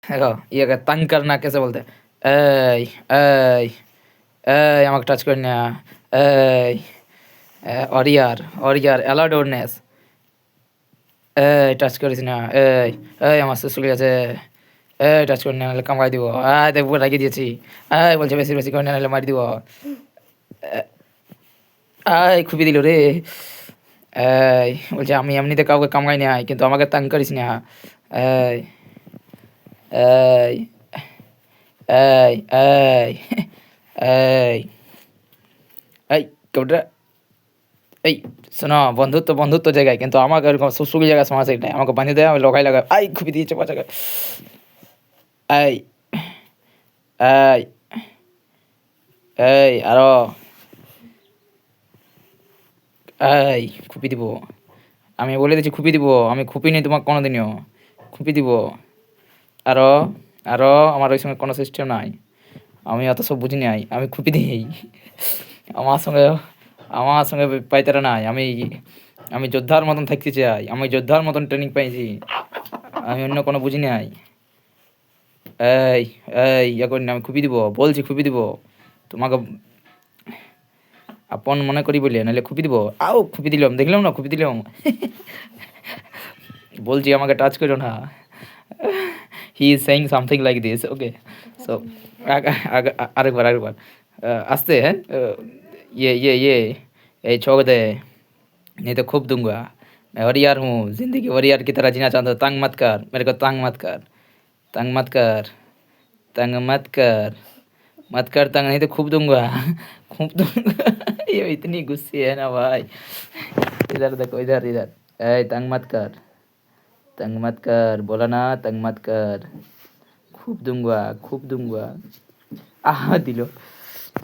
देखो ये तंग करना कैसे बोलते हैं। এই এই এই আমাকে টাচ করে না। এই অরিয়ার অ্যালাউডনেস। এই টাচ করিস না। এই আমার চুল গেছে। এই টাচ করে না নাহলে কামড়াই দিব। দেখবো লাগিয়ে দিয়েছি। বলছে বেশি বেশি করে না নাহলে মারি দিব। খুবই দিল রে। বলছে আমি এমনিতে কাউকে কামড়াই নাই কিন্তু আমাকে তাং করিস না। এই এই এই এই এই এই কেউটা এই শোনো, বন্ধুত্ব বন্ধুত্ব জায়গায়, কিন্তু আমাকে এরকম সুসুকি জায়গায় সমস্যা নাই। আমাকে বাঁধিয়ে দেয়, আমি লগাই লাগাই খুবই দিয়েছে পাচাকে। এই এই এই আরো খুপি দিব। আমি বলে দিচ্ছি খুপি দিব। আমি খুপি নি তোমাকে কোনোদিনও। খুপি দিব। আরো আরো আমার ওই সঙ্গে কোনো সিস্টেম নাই। আমি অত সব বুঝি নাই। আমি খুপি দিই। আমার সঙ্গে আমার সঙ্গে পাইতারা নাই। আমি যোদ্ধার মতন থাকতে চাই। আমি যোদ্ধার মতন ট্রেনিং পাইছি। আমি অন্য কোনো বুঝি নাই। এই ইয়া করি না, আমি খুপি দিব বলছি, খুপি দিব। তোমাকে আপন মনে করি বলে, নাহলে খুপি দিব। খুপি দিলাম, দেখলাম না খুপি দিলাম। বলছি আমাকে টাচ করো না। He is saying something like this. Okay, so আরেকবার আস্তে। হ্যাঁ, ये छोड़ दे, नहीं तो खूब दूंगा। मैं वरियार हूँ, जिंदगी वरियार की तरह जीना चाहता हूँ। तंग मत कर मेरे को, तंग मत कर, तंग मत कर, तंग मत कर, मत कर तंग, नहीं तो खूब दूंगा। खूब दूंगा। ये इतनी गुस्से है ना भाई। इधर देखो, इधर इधर। तंग मत कर, तंग मत कर, बोला ना तंग मत कर। खूब दूंगा, खूब दूंगा। दिलो।